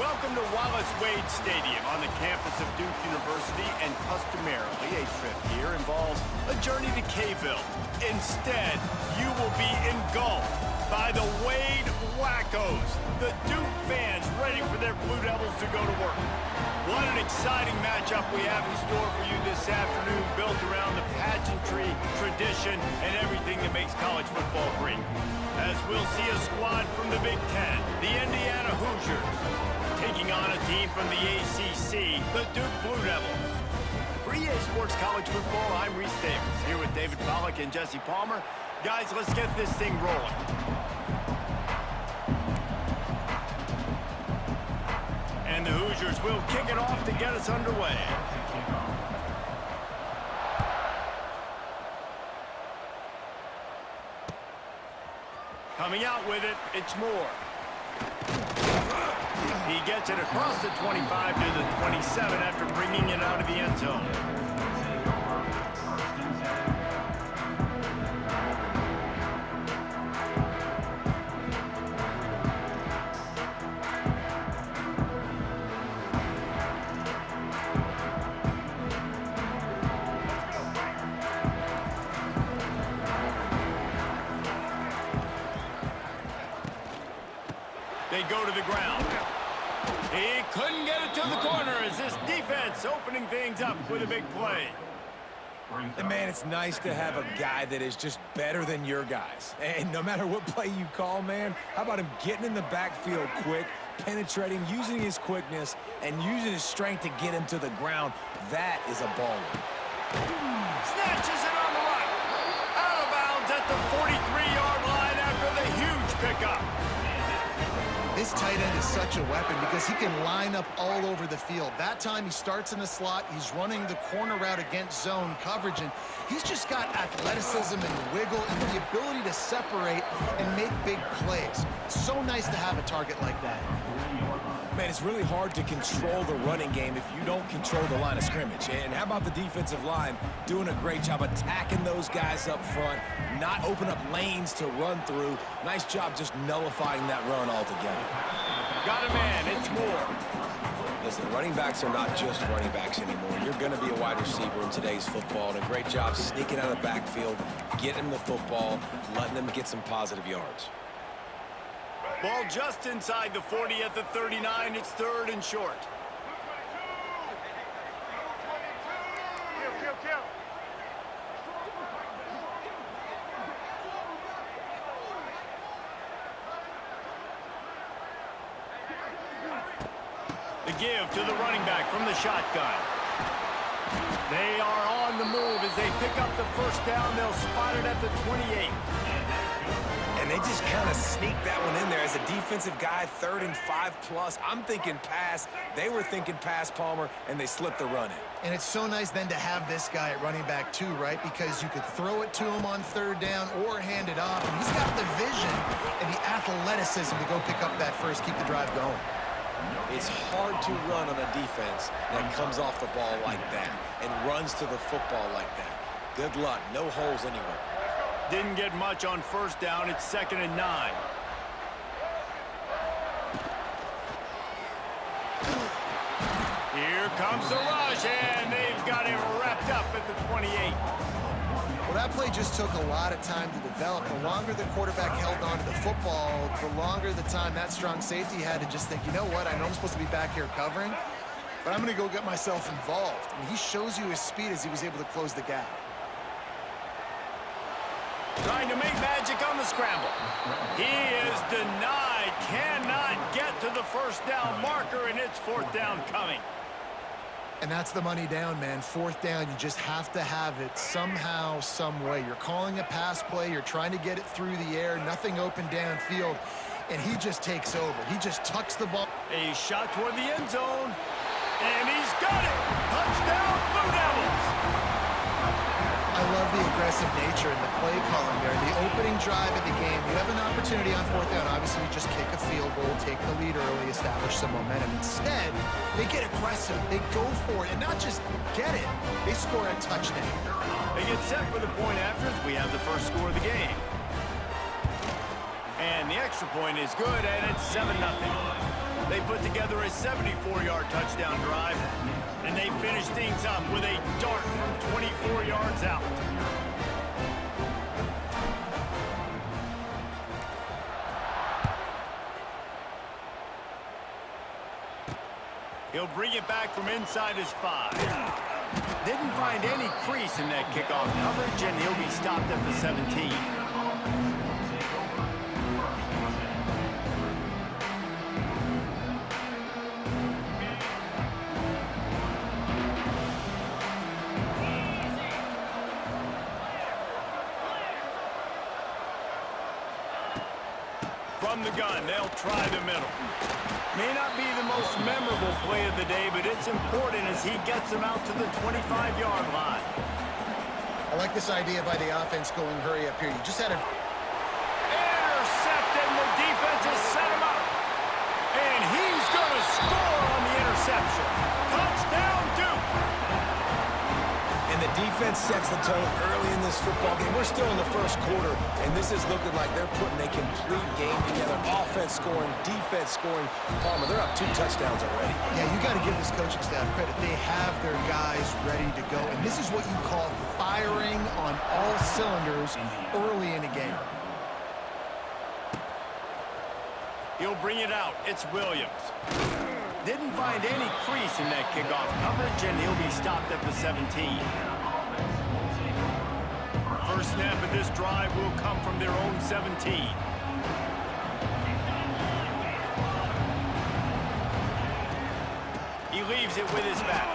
Welcome to Wallace Wade Stadium on the campus of Duke University, and customarily a trip here involves a journey to K-ville. Instead, you will be engulfed by the Wade Wackos, the Duke fans ready for their Blue Devils to go to work. What an exciting matchup we have in store for you this afternoon, built around the pageantry, tradition, and everything that makes college football great. As we'll see a squad from the Big Ten, the Indiana Hoosiers, taking on a team from the ACC, the Duke Blue Devils. For EA Sports College Football, I'm Reese Davis, here with David Pollack and Jesse Palmer. Guys, let's get this thing rolling. And the Hoosiers will kick it off to get us underway. Coming out with it, it's Moore. He gets it across the 25 to the 27 after bringing it out of the end zone. They go to the ground. He couldn't get it to the corner as this defense opening things up with a big play. And man, it's nice to have a guy that is just better than your guys. And no matter what play you call, man, how about him getting in the backfield quick, penetrating, using his quickness, and using his strength to get him to the ground. That is a baller. Snatches it on the right. Out of bounds at the 43-yard line after the huge pickup. This tight end is such a weapon because he can line up all over the field. That time he starts in the slot, he's running the corner route against zone coverage, and he's just got athleticism and wiggle and the ability to separate and make big plays. It's so nice to have a target like that. Man, it's really hard to control the running game if you don't control the line of scrimmage. And how about the defensive line doing a great job attacking those guys up front, not open up lanes to run through. Nice job just nullifying that run altogether. Got a man, it's Moore. Listen, running backs are not just running backs anymore. You're going to be a wide receiver in today's football, and a great job sneaking out of the backfield, getting the football, letting them get some positive yards. Ball just inside the 40 at the 39. It's third and short. The give to the running back from the shotgun. They are on the move as they pick up the first down. They'll spot it at the 28. And they just kind of sneak that one in there as a defensive guy, 3rd and 5+. I'm thinking pass. They were thinking pass, Palmer, and they slipped the run in. And it's so nice then to have this guy at running back too, right? Because you could throw it to him on 3rd down or hand it off. And he's got the vision and the athleticism to go pick up that first, keep the drive going. It's hard to run on a defense that comes off the ball like that and runs to the football like that. Good luck. No holes anywhere. Didn't get much on first down. It's 2nd and 9. Here comes the rush, and they've got him wrapped up at the 28. Well, that play just took a lot of time to develop. The longer the quarterback held on to the football, the longer the time that strong safety had to just think, you know what, I know I'm supposed to be back here covering, but I'm going to go get myself involved. And he shows you his speed as he was able to close the gap. Trying to make magic on the scramble. He is denied. Cannot get to the first down marker, and it's 4th down coming. And that's the money down, man. 4th down, you just have to have it somehow, some way. You're calling a pass play. You're trying to get it through the air. Nothing open downfield. And he just takes over. He just tucks the ball. A shot toward the end zone. And he's got it. Touchdown, Blue Devils. I love the aggressive nature and the play calling there. The opening drive of the game, you have an opportunity on 4th down. Obviously, you just kick a field goal, take the lead early, establish some momentum. Instead, they get aggressive. They go for it, and not just get it. They score a touchdown. They get set for the point after as we have the first score of the game. And the extra point is good, and it's 7-0. They put together a 74-yard touchdown drive, and they finished things up with a dart from 24 yards out. He'll bring it back from inside his 5. Didn't find any crease in that kickoff coverage, and he'll be stopped at the 17. From the gun, they'll try the middle. May not be the most memorable play of the day, but it's important as he gets them out to the 25-yard line. I like this idea by the offense going hurry up here. You just had a... Intercepted, and the defense has set him up. And he's going to score on the interception. Touchdown, Duke. And the defense sets the tone early in this football game. We're still in the first quarter, and this is looking like they're putting a complete game together. Offense scoring, defense scoring. Palmer, they're up 2 touchdowns already. Yeah, you got to give this coaching staff credit. They have their guys ready to go, and this is what you call firing on all cylinders early in a game. He'll bring it out. It's Williams. Didn't find any crease in that kickoff coverage, and he'll be stopped at the 17. First snap of this drive will come from their own 17. He leaves it with his back.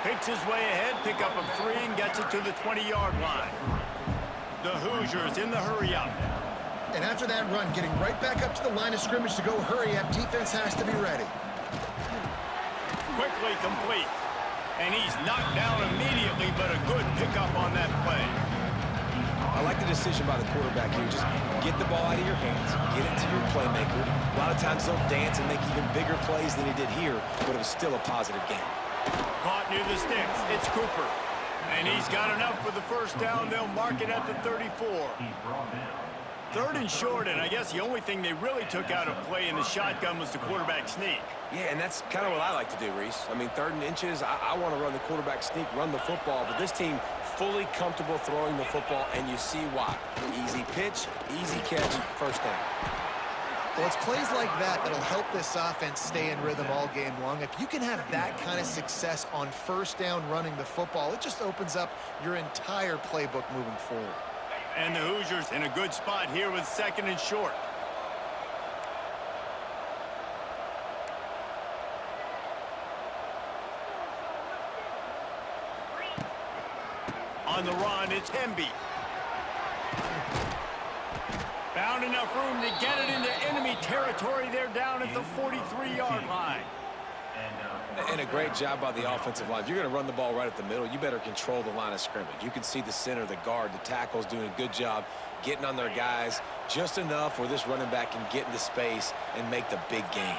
Picks his way ahead, pick up of 3, and gets it to the 20-yard line. The Hoosiers in the hurry-up. And after that run, getting right back up to the line of scrimmage to go hurry up, defense has to be ready. Quickly complete. And he's knocked down immediately, but a good pickup on that play. I like the decision by the quarterback here. Just get the ball out of your hands, get it to your playmaker. A lot of times they'll dance and make even bigger plays than he did here, but it was still a positive game. Caught near the sticks. It's Cooper. And he's got enough for the first down. They'll mark it at the 34. 3rd and short, and I guess the only thing they really took out of play in the shotgun was the quarterback sneak. Yeah, and that's kind of what I like to do, Reese. I mean, 3rd and inches, I want to run the quarterback sneak, run the football, but this team fully comfortable throwing the football, and you see why. Easy pitch, easy catch, first down. Well, it's plays like that that'll help this offense stay in rhythm all game long. If you can have that kind of success on first down running the football, it just opens up your entire playbook moving forward. And the Hoosiers in a good spot here with 2nd and short. On the run, it's Hemby. Found enough room to get it into enemy territory. They're down at the 43-yard line. And a great job by the offensive line. If you're going to run the ball right at the middle, you better control the line of scrimmage. You can see the center, the guard, the tackles doing a good job getting on their guys just enough where this running back can get into space and make the big game.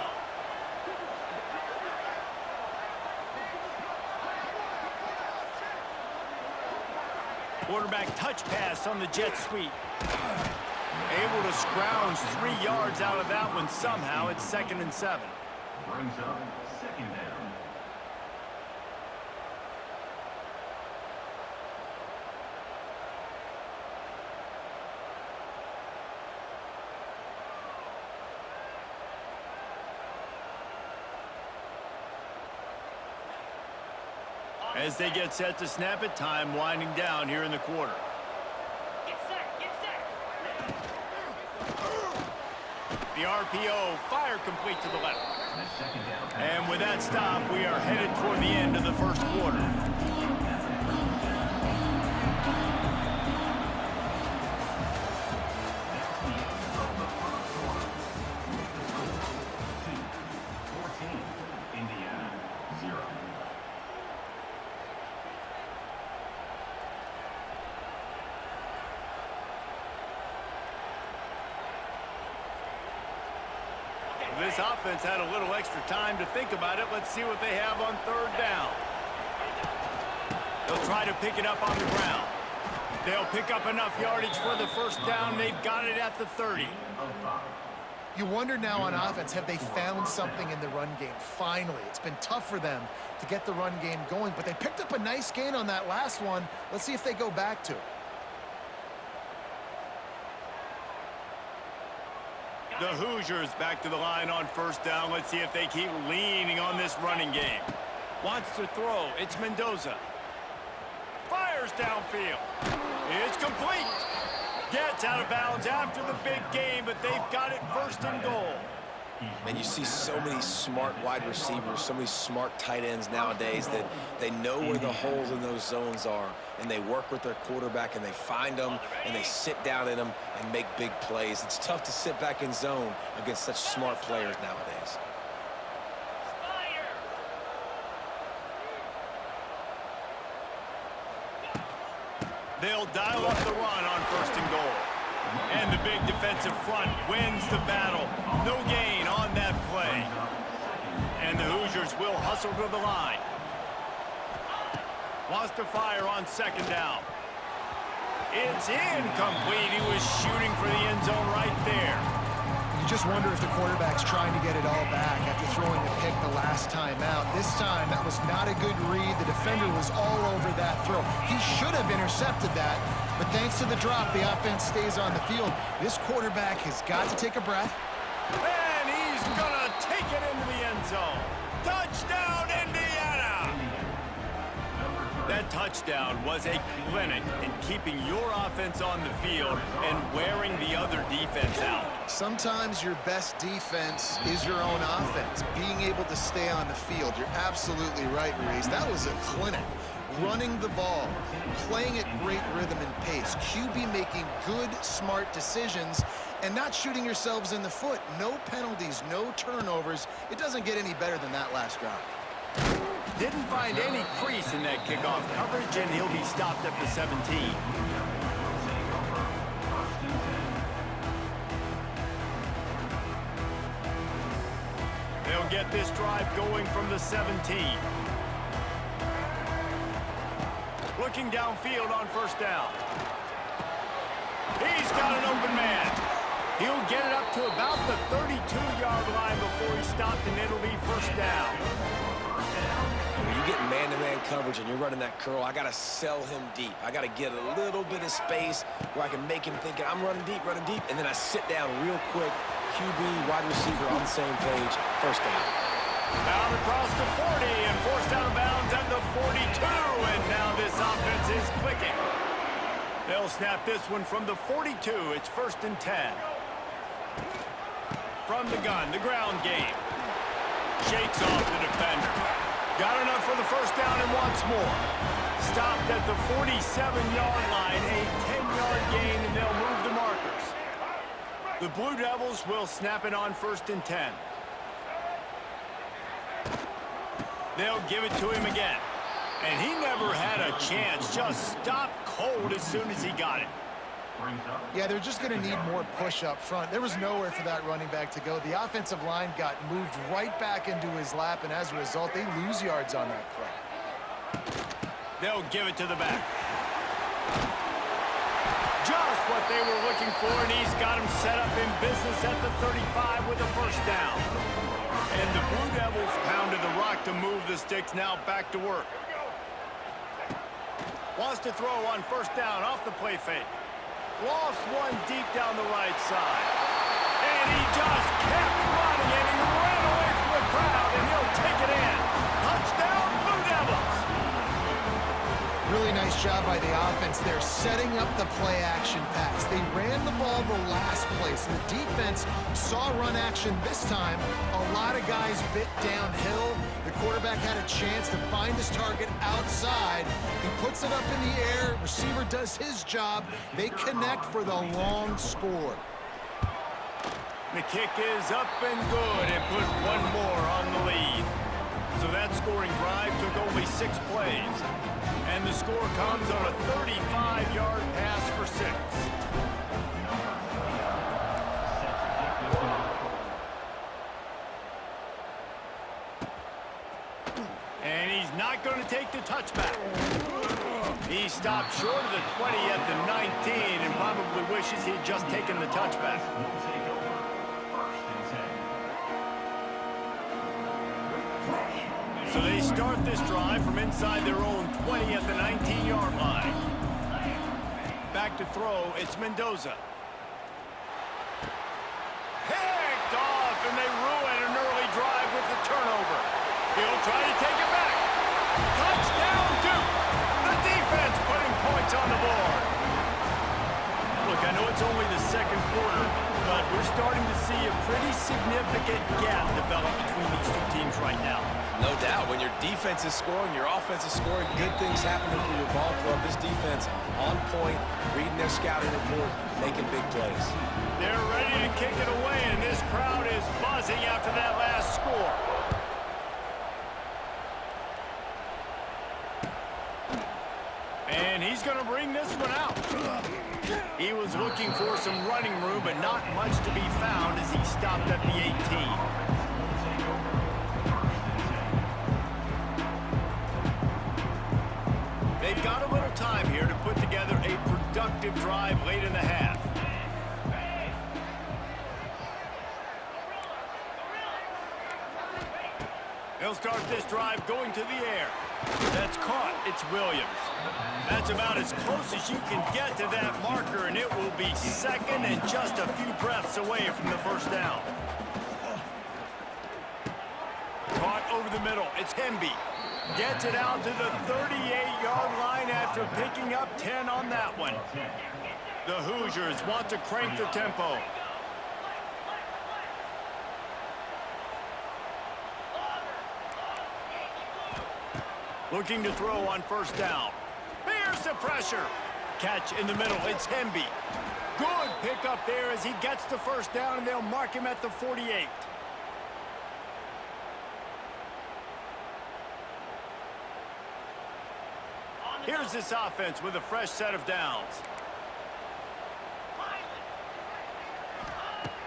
Quarterback touch pass on the jet sweep. Able to scrounge 3 yards out of that one somehow. It's 2nd and 7. Brings up 2nd down. As they get set to snap it, time winding down here in the quarter. Get set, get set. The RPO, fire complete to the left. And with that stop, we are headed toward the end of the first quarter. This offense had a little extra time to think about it. Let's see what they have on 3rd down. They'll try to pick it up on the ground. They'll pick up enough yardage for the first down. They've got it at the 30. You wonder now on offense, have they found something in the run game? Finally, it's been tough for them to get the run game going, but they picked up a nice gain on that last one. Let's see if they go back to it. The Hoosiers back to the line on first down. Let's see if they keep leaning on this running game. Wants to throw. It's Mendoza. Fires downfield. It's complete. Gets out of bounds after the big game, but they've got it first and goal. And you see so many smart wide receivers, so many smart tight ends nowadays that they know where the holes in those zones are, and they work with their quarterback, and they find them, and they sit down in them and make big plays. It's tough to sit back in zone against such smart players nowadays. They'll dial up the run on first and goal. And the big defensive front wins the battle. No gain on that play. And the Hoosiers will hustle to the line. Wants to fire on second down. It's incomplete. He was shooting for the end zone right there. You just wonder if the quarterback's trying to get it all back after throwing a pick the last time out. This time, that was not a good read. The defender was all over that throw. He should have intercepted that, but thanks to the drop, the offense stays on the field. This quarterback has got to take a breath. And he's going to take it into the end zone. Touchdown, Indiana! That touchdown was a clinic in keeping your offense on the field and wearing the other defense out. Sometimes your best defense is your own offense, being able to stay on the field. You're absolutely right, Reese. That was a clinic. Running the ball, playing at great rhythm and pace, QB making good, smart decisions, and not shooting yourselves in the foot. No penalties, no turnovers. It doesn't get any better than that last drive. Didn't find any crease in that kickoff coverage, and he'll be stopped at the 17. They'll get this drive going from the 17. Looking downfield on first down. He's got an open man. He'll get it up to about the 32-yard line before he's stopped, and it'll be first down. When you get man-to-man coverage and you're running that curl, I got to sell him deep. I got to get a little bit of space where I can make him think I'm running deep, and then I sit down real quick. QB, wide receiver on the same page, first down. Down across the 40 and forced out of bounds at the 42, and now this offense is clicking. They'll snap this one from the 42. It's first and 10. From the gun, the ground game. Shakes off the defender. Got enough for the first down and wants more. Stopped at the 47-yard line, a 10-yard gain, and they'll move the markers. The Blue Devils will snap it on first and 10. They'll give it to him again. And he never had a chance. Just stopped cold as soon as he got it. Yeah, they're just going to need more push up front. There was nowhere for that running back to go. The offensive line got moved right back into his lap, and as a result, they lose yards on that play. They'll give it to the back. Just what they were looking for, and he's got him set up in business at the 35 with a first down. And the Blue Devils pounded the rock to move the sticks, now back to work. Wants to throw on first down off the play fake. Lost one deep down the right side. And he just kept running, and he ran away from the crowd, and he'll take it in. Touchdown, Blue Devils! Really nice job by the offense there, setting up the play-action pass. They ran the ball the last play, so the defense saw run action this time. A lot of guys bit downhill. The quarterback had a chance to find his target outside. He puts it up in the air. Receiver does his job. They connect for the long score. The kick is up and good, and put one more on the lead. So that scoring drive took only 6 plays. And the score comes on a 35-yard pass for 6. And he's not going to take the touchback. He stopped short of the 20 at the 19 and probably wishes he'd just taken the touchback. So they start this drive from inside their own 20 at the 19-yard line. Back to throw, it's Mendoza. Picked off, and they ruin an early drive with the turnover. He'll try to take it back. Touchdown, Duke! The defense putting points on the board. Look, I know it's only the second quarter, but we're starting to see a pretty significant gap develop between these two teams right now. No doubt. When your defense is scoring, your offense is scoring, good things happening for your ball club. This defense on point, reading their scouting report, making big plays. They're ready to kick it away, and this crowd is buzzing after that last score. And he's going to bring this one out. He was looking for some running room, but not much to be found as he stopped at the 18. They've got a little time here to put together a productive drive late in the half. They'll start this drive going to the air. That's caught. It's Williams. That's about as close as you can get to that marker, and it will be second and just a few breaths away from the first down. Caught over the middle. It's Hemby. Gets it out to the 38-yard line after picking up 10 on that one. The Hoosiers want to crank the tempo. Looking to throw on first down. Here's the pressure. Catch in the middle. It's Hemby. Good pickup there as he gets the first down, and they'll mark him at the 48. Here's this offense with a fresh set of downs.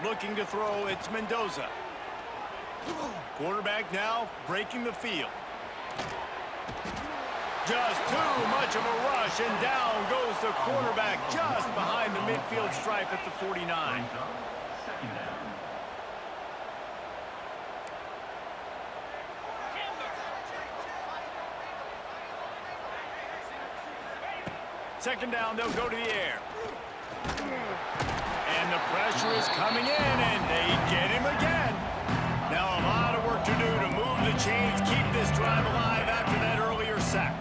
Looking to throw, it's Mendoza. Quarterback now breaking the field. Just too much of a rush, and down goes the quarterback just behind the midfield stripe at the 49. Second down, they'll go to the air. And the pressure is coming in, and they get him again. Now a lot of work to do to move the chains, keep this drive alive after that earlier sack.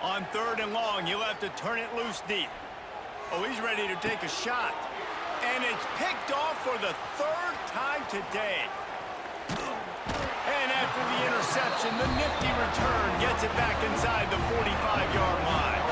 On third and long, you'll have to turn it loose deep. Oh, he's ready to take a shot. And it's picked off for the third time today. And after the interception, the nifty return gets it back inside the 45-yard line.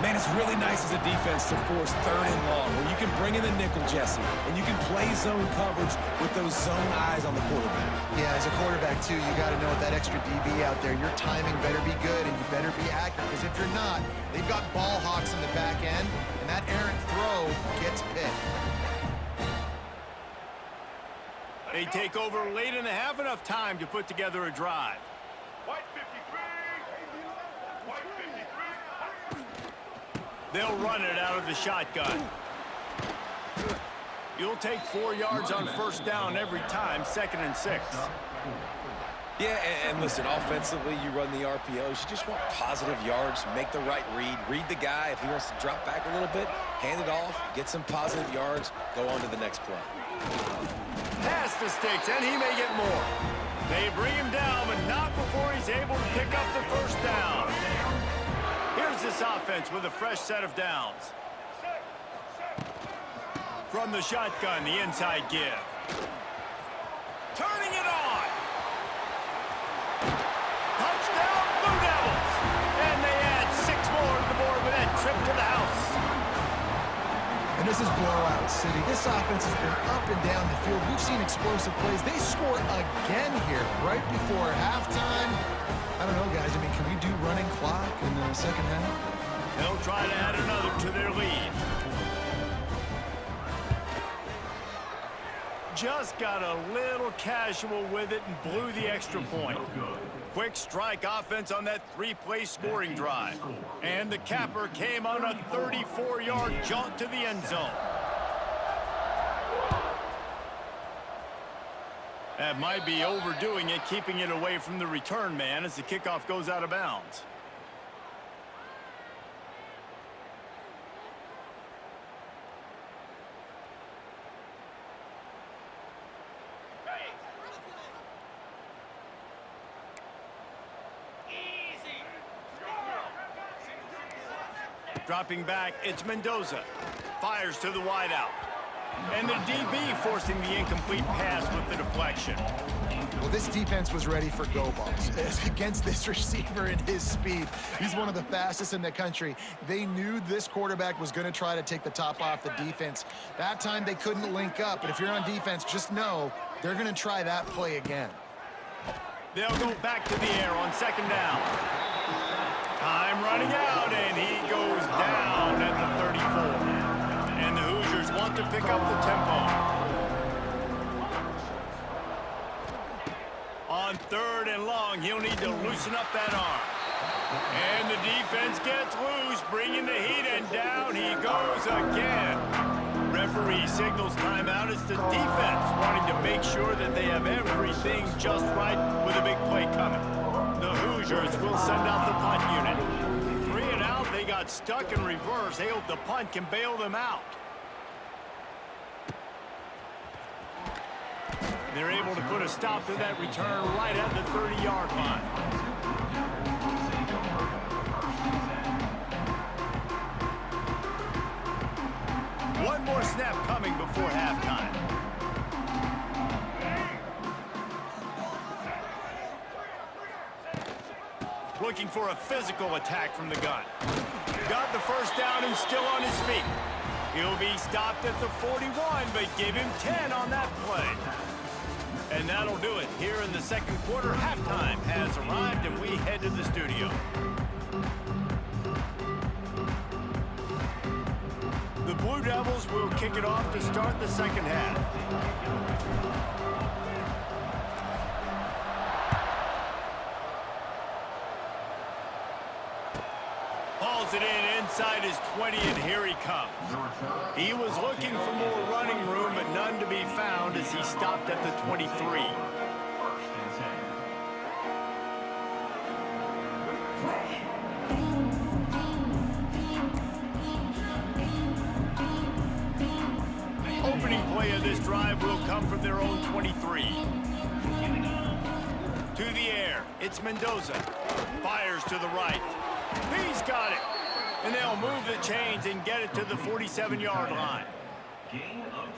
Man, it's really nice as a defense to force third and long, where you can bring in the nickel, Jesse, and you can play zone coverage with those zone eyes on the quarterback. Yeah, as a quarterback, too, you got to know with that extra DB out there, your timing better be good and you better be accurate, because if you're not, they've got ball hawks in the back end, and that errant throw gets picked. They take over late in the half, enough time to put together a drive. White 53. White 53. They'll run it out of the shotgun. You'll take 4 yards on first down every time, 2nd and 6. Yeah, and listen, offensively, you run the RPOs. You just want positive yards, make the right read the guy. If he wants to drop back a little bit, hand it off, get some positive yards, go on to the next play. Pass the sticks, and he may get more. They bring him down, but not before he's able to pick up the first down. Here's this offense with a fresh set of downs. From the shotgun, the inside give. Turning it on. Touchdown, Blue Devils. And they add 6 more to the board with that trip to the house. And this is blowout city. This offense has been up and down the field. We've seen explosive plays. They score again here right before halftime. I don't know, guys. I mean, can we do running clock in the second half? They'll try to add another to their lead. Just got a little casual with it and blew the extra point. Quick strike offense on that three-play scoring drive. And the capper came on a 34-yard jaunt to the end zone. That might be overdoing it, keeping it away from the return man as the kickoff goes out of bounds. Dropping back, it's Mendoza. Fires to the wideout. And the DB forcing the incomplete pass with the deflection. Well, this defense was ready for go balls. Against this receiver and his speed, he's one of the fastest in the country. They knew this quarterback was going to try to take the top off the defense. That time they couldn't link up, but if you're on defense, just know they're going to try that play again. They'll go back to the air on second down. Time running out, and he goes down at the 34. And the Hoosiers want to pick up the tempo. On third and long, he'll need to loosen up that arm. And the defense gets loose, bringing the heat, and down he goes again. Referee signals timeout. It's the defense wanting to make sure that they have everything just right with a big play coming. The Hoosiers will send out the punt unit. 3 and out, they got stuck in reverse. They hope the punt can bail them out. They're able to put a stop to that return right at the 30-yard line. One more snap coming before halftime. Looking for a physical attack from the gun. Got the first down and still on his feet. He'll be stopped at the 41, but give him 10 on that play. And that'll do it here in the second quarter. Halftime has arrived, and we head to the studio. The Blue Devils will kick it off to start the second half. Hauls it in inside his 20, and here he comes. He was looking for more running room, but none to be found as he stopped at the 23. Opening play of this drive will come from their own 23. To the air, it's Mendoza. Fires to the right. He's got it. And they'll move the chains and get it to the 47-yard line.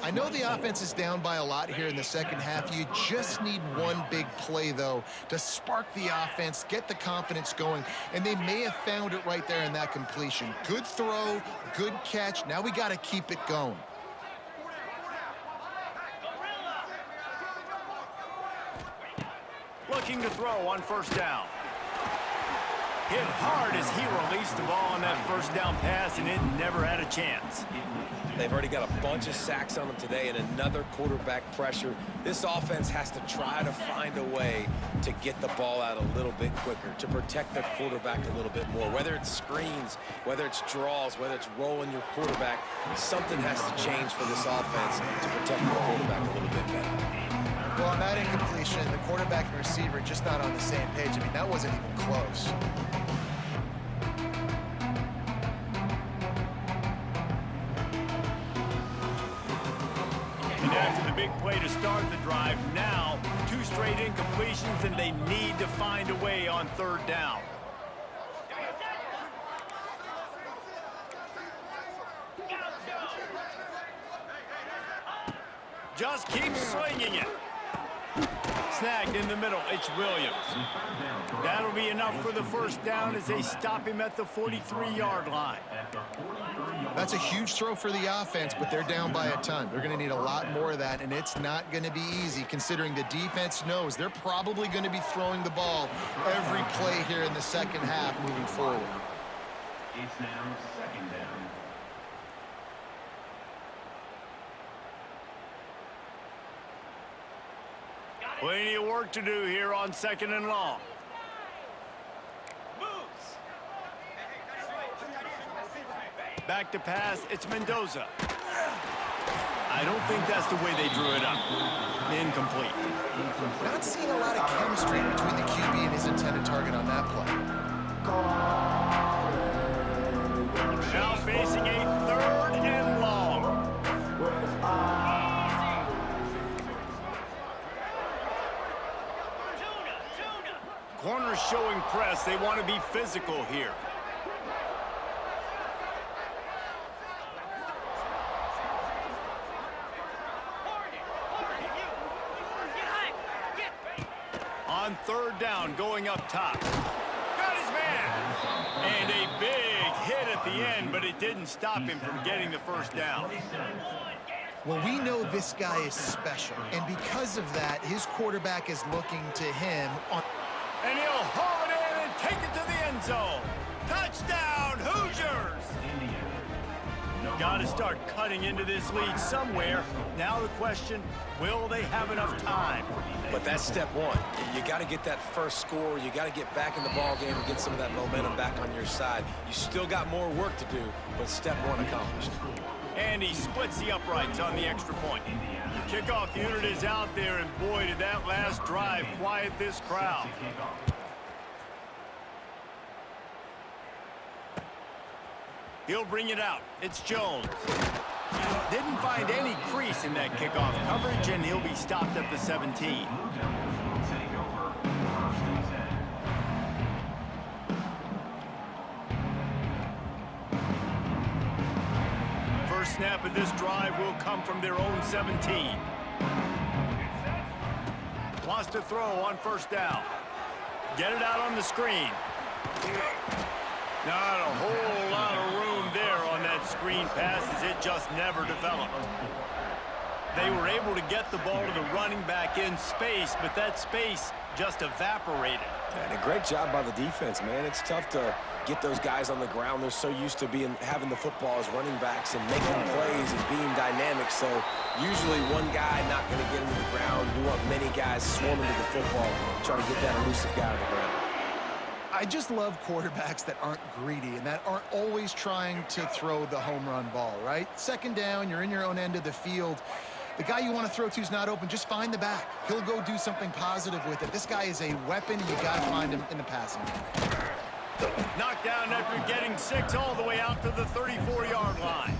I know the offense is down by a lot here in the second half. You just need one big play, though, to spark the offense, get the confidence going, and they may have found it right there in that completion. Good throw, good catch. Now we got to keep it going. Looking to throw on first down. Hit hard as he released the ball on that first down pass, and it never had a chance. They've already got a bunch of sacks on them today and another quarterback pressure. This offense has to try to find a way to get the ball out a little bit quicker, to protect their quarterback a little bit more. Whether it's screens, whether it's draws, whether it's rolling your quarterback, something has to change for this offense to protect the quarterback a little bit better. Well, on that incompletion, the quarterback and receiver just not on the same page. I mean, that wasn't even close. And after the big play to start the drive, now 2 straight incompletions, and they need to find a way on third down. Just keep swinging it. Snagged in the middle, it's Williams. That'll be enough for the first down as they stop him at the 43-yard line. That's a huge throw for the offense, but they're down by a ton. They're going to need a lot more of that, and it's not going to be easy considering the defense knows they're probably going to be throwing the ball every play here in the second half moving forward. It's now second down. Plenty of work to do here on second and long. Back to pass, it's Mendoza. I don't think that's the way they drew it up. Incomplete. Not seeing a lot of chemistry between the QB and his intended target on that play. Now facing a 3rd and long. Corners showing press. They want to be physical here. On 3rd down, going up top. Got his man. And a big hit at the end, but it didn't stop him from getting the 1st down. Well, we know this guy is special, and because of that, his quarterback is looking to him on... And he'll haul it in and take it to the end zone. Touchdown, Hoosiers! Got to start cutting into this lead somewhere. Now the question, will they have enough time? But that's step one. You got to get that first score. You got to get back in the ball game and get some of that momentum back on your side. You still got more work to do, but step one accomplished. And he splits the uprights on the extra point. The kickoff unit is out there, and boy, did that last drive quiet this crowd. He'll bring it out. It's Jones. Didn't find any crease in that kickoff coverage, and he'll be stopped at the 17. First snap of this drive will come from their own 17. Wants to throw on 1st down. Get it out on the screen. Not a whole lot of room there on that screen pass, as it just never developed. They were able to get the ball to the running back in space, but that space just evaporated. And a great job by the defense, man. It's tough to get those guys on the ground. They're so used to having the football as running backs and making plays and being dynamic. So usually one guy not going to get him to the ground. You want many guys swarming to the football, trying to get that elusive guy on the ground. I just love quarterbacks that aren't greedy and that aren't always trying to throw the home run ball, right? 2nd down, you're in your own end of the field. The guy you want to throw to is not open. Just find the back. He'll go do something positive with it. This guy is a weapon. You got to find him in the passing game. Knocked down after getting 6 all the way out to the 34-yard line.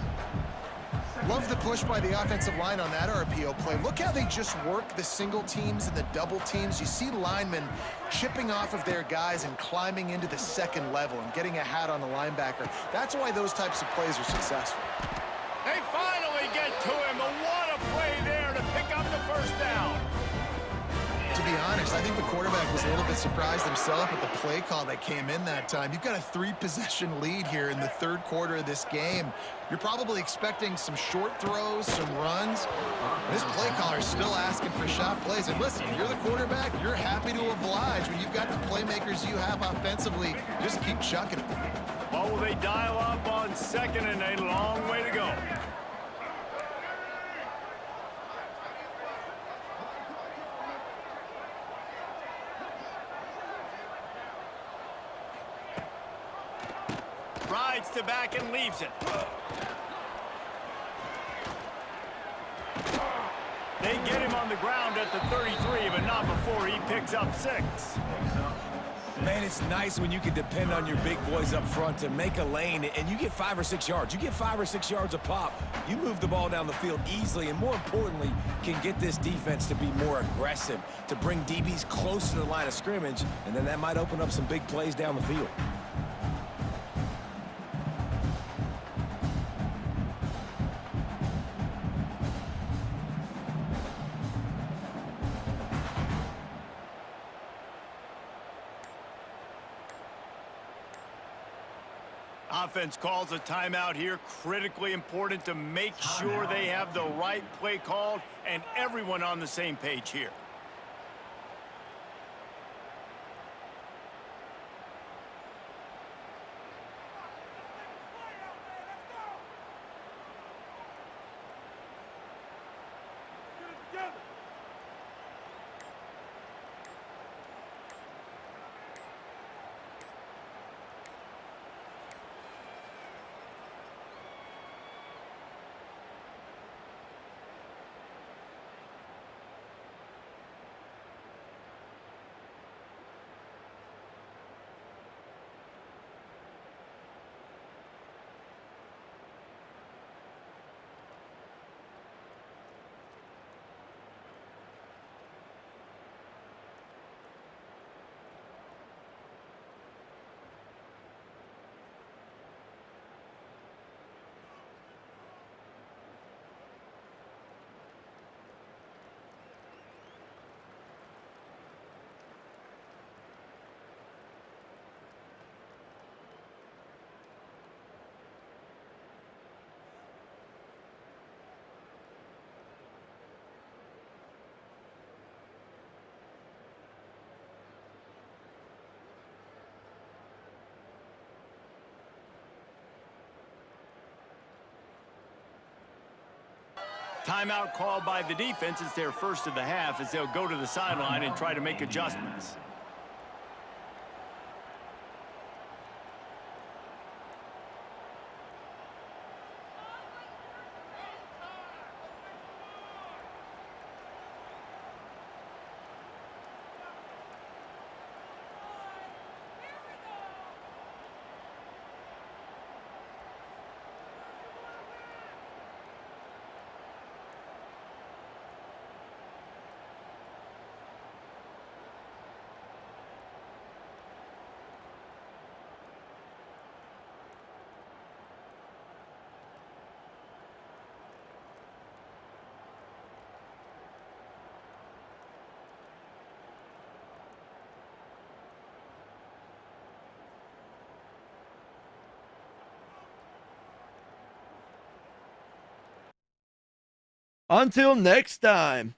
Love the push by the offensive line on that RPO play. Look how they just work the single teams and the double teams. You see linemen chipping off of their guys and climbing into the 2nd level and getting a hat on the linebacker. That's why those types of plays are successful. They finally get to him, and what a play there to pick up the 1st down. To be honest, I think the quarterback was a little bit surprised himself at the play call that came in that time. You've got a 3-possession lead here in the 3rd quarter of this game. You're probably expecting some short throws, some runs. This play caller is still asking for shot plays. And listen, you're the quarterback. You're happy to oblige when you've got the playmakers you have offensively. Just keep chucking them. What will they dial up on 2nd and a long way to go? Rides to back and leaves it. They get him on the ground at the 33, but not before he picks up 6. Man, it's nice when you can depend on your big boys up front to make a lane, and you get 5 or 6 yards. You get 5 or 6 yards a pop. You move the ball down the field easily, and more importantly, can get this defense to be more aggressive, to bring DBs close to the line of scrimmage, and then that might open up some big plays down the field. Offense calls a timeout here. Critically important to make sure they have the right play called and everyone on the same page here. Timeout called by the defense. It's their first of the half as they'll go to the sideline and try to make adjustments. Until next time.